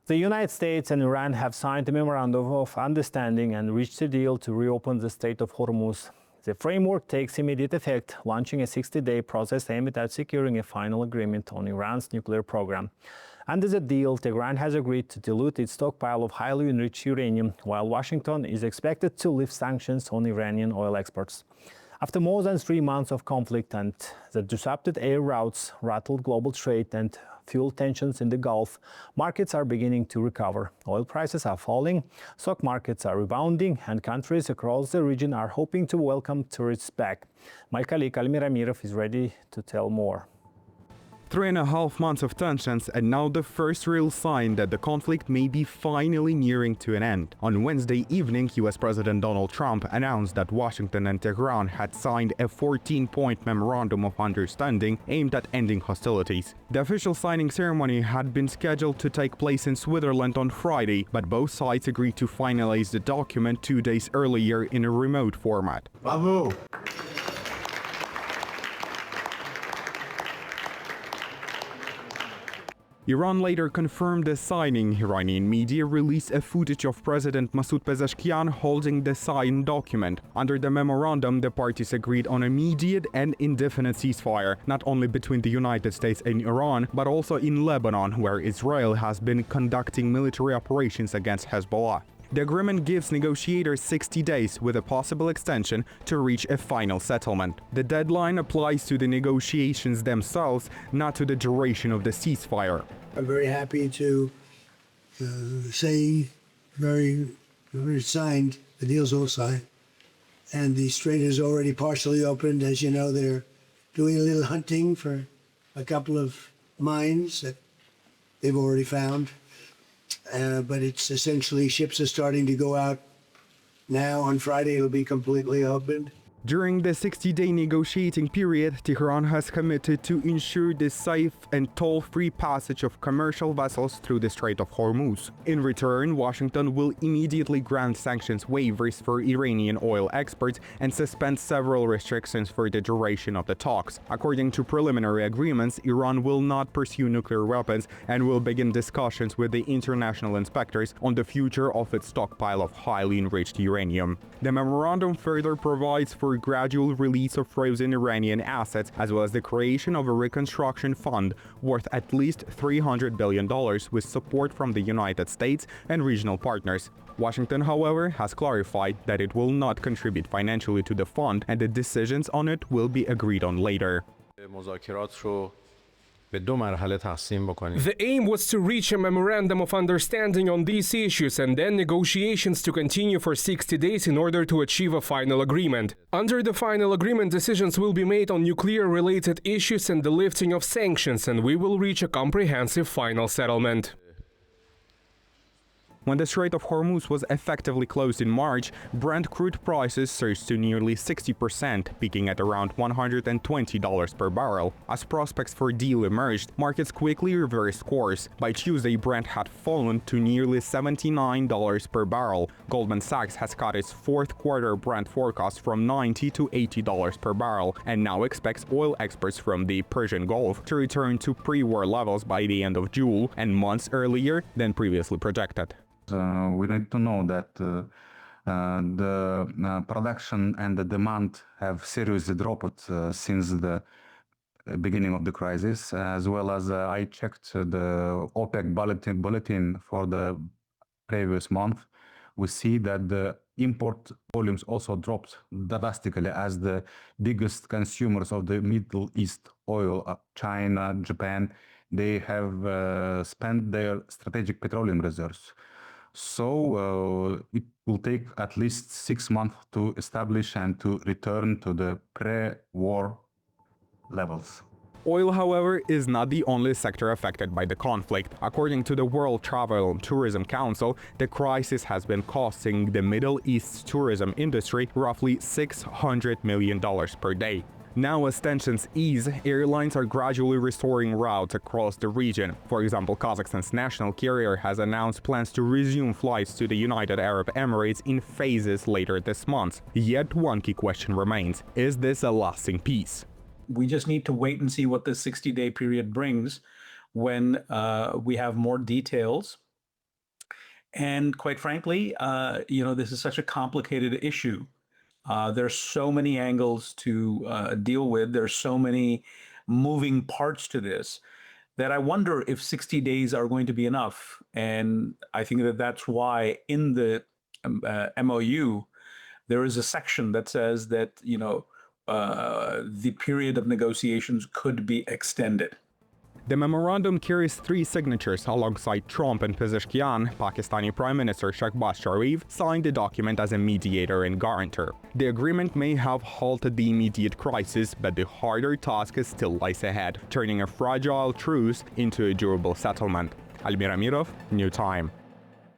The United States and Iran have signed a memorandum of understanding and reached a deal to reopen the Strait of Hormuz. The framework takes immediate effect, launching a 60-day process aimed at securing a final agreement on Iran's nuclear program. Under the deal, Tehran has agreed to dilute its stockpile of highly enriched uranium, while Washington is expected to lift sanctions on Iranian oil exports. After more than 3 months of conflict and the disrupted air routes, rattled global trade and fuel tensions in the Gulf, markets are beginning to recover. Oil prices are falling, stock markets are rebounding, and countries across the region are hoping to welcome tourists back. My colleague Almira Mirov is ready to tell more. 3.5 months of tensions, and now the first real sign that the conflict may be finally nearing to an end. On Wednesday evening, US President Donald Trump announced that Washington and Tehran had signed a 14-point memorandum of understanding aimed at ending hostilities. The official signing ceremony had been scheduled to take place in Switzerland on Friday, but both sides agreed to finalize the document 2 days earlier in a remote format. Bravo! Iran later confirmed the signing. Iranian media released a footage of President Masoud Pezeshkian holding the signed document. Under the memorandum, the parties agreed on immediate and indefinite ceasefire, not only between the United States and Iran, but also in Lebanon, where Israel has been conducting military operations against Hezbollah. The agreement gives negotiators 60 days with a possible extension to reach a final settlement. The deadline applies to the negotiations themselves, not to the duration of the ceasefire. I'm very happy to say very signed, the deal's all signed, and the strait is already partially opened. As you know, they're doing a little hunting for a couple of mines that they've already found. But it's essentially ships are starting to go out now. On Friday, it'll be completely opened. During the 60-day negotiating period, Tehran has committed to ensure the safe and toll-free passage of commercial vessels through the Strait of Hormuz. In return, Washington will immediately grant sanctions waivers for Iranian oil exports and suspend several restrictions for the duration of the talks. According to preliminary agreements, Iran will not pursue nuclear weapons and will begin discussions with the international inspectors on the future of its stockpile of highly enriched uranium. The memorandum further provides for gradual release of frozen Iranian assets, as well as the creation of a reconstruction fund worth at least $300 billion with support from the United States and regional partners. Washington, however, has clarified that it will not contribute financially to the fund, and the decisions on it will be agreed on later. The aim was to reach a memorandum of understanding on these issues and then negotiations to continue for 60 days in order to achieve a final agreement. Under the final agreement, decisions will be made on nuclear-related issues and the lifting of sanctions, and we will reach a comprehensive final settlement. When the Strait of Hormuz was effectively closed in March, Brent crude prices surged to nearly 60%, peaking at around $120 per barrel. As prospects for deal emerged, markets quickly reversed course. By Tuesday, Brent had fallen to nearly $79 per barrel. Goldman Sachs has cut its fourth-quarter Brent forecast from $90 to $80 per barrel, and now expects oil exports from the Persian Gulf to return to pre-war levels by the end of June, and months earlier than previously projected. We need to know that the production and the demand have seriously dropped since the beginning of the crisis, as well as I checked the OPEC bulletin for the previous month. We see that the import volumes also dropped drastically, as the biggest consumers of the Middle East oil, China, Japan, they have spent their strategic petroleum reserves. So it will take at least 6 months to establish and to return to the pre-war levels. Oil, however, is not the only sector affected by the conflict. According to the World Travel and Tourism Council, the crisis has been costing the Middle East's tourism industry roughly $600 million per day. Now, as tensions ease, airlines are gradually restoring routes across the region. For example, Kazakhstan's national carrier has announced plans to resume flights to the United Arab Emirates in phases later this month. Yet one key question remains: is this a lasting peace? We just need to wait and see what this 60-day period brings when we have more details And quite frankly, this is such a complicated issue. There's so many angles to deal with. There's so many moving parts to this that I wonder if 60 days are going to be enough. And I think that that's why in the MOU, there is a section that says that, the period of negotiations could be extended. The memorandum carries 3 signatures alongside Trump and Pezeshkian. Pakistani Prime Minister Shehbaz Sharif signed the document as a mediator and guarantor. The agreement may have halted the immediate crisis, but the harder task still lies ahead, turning a fragile truce into a durable settlement. Almir Amirov, New Time.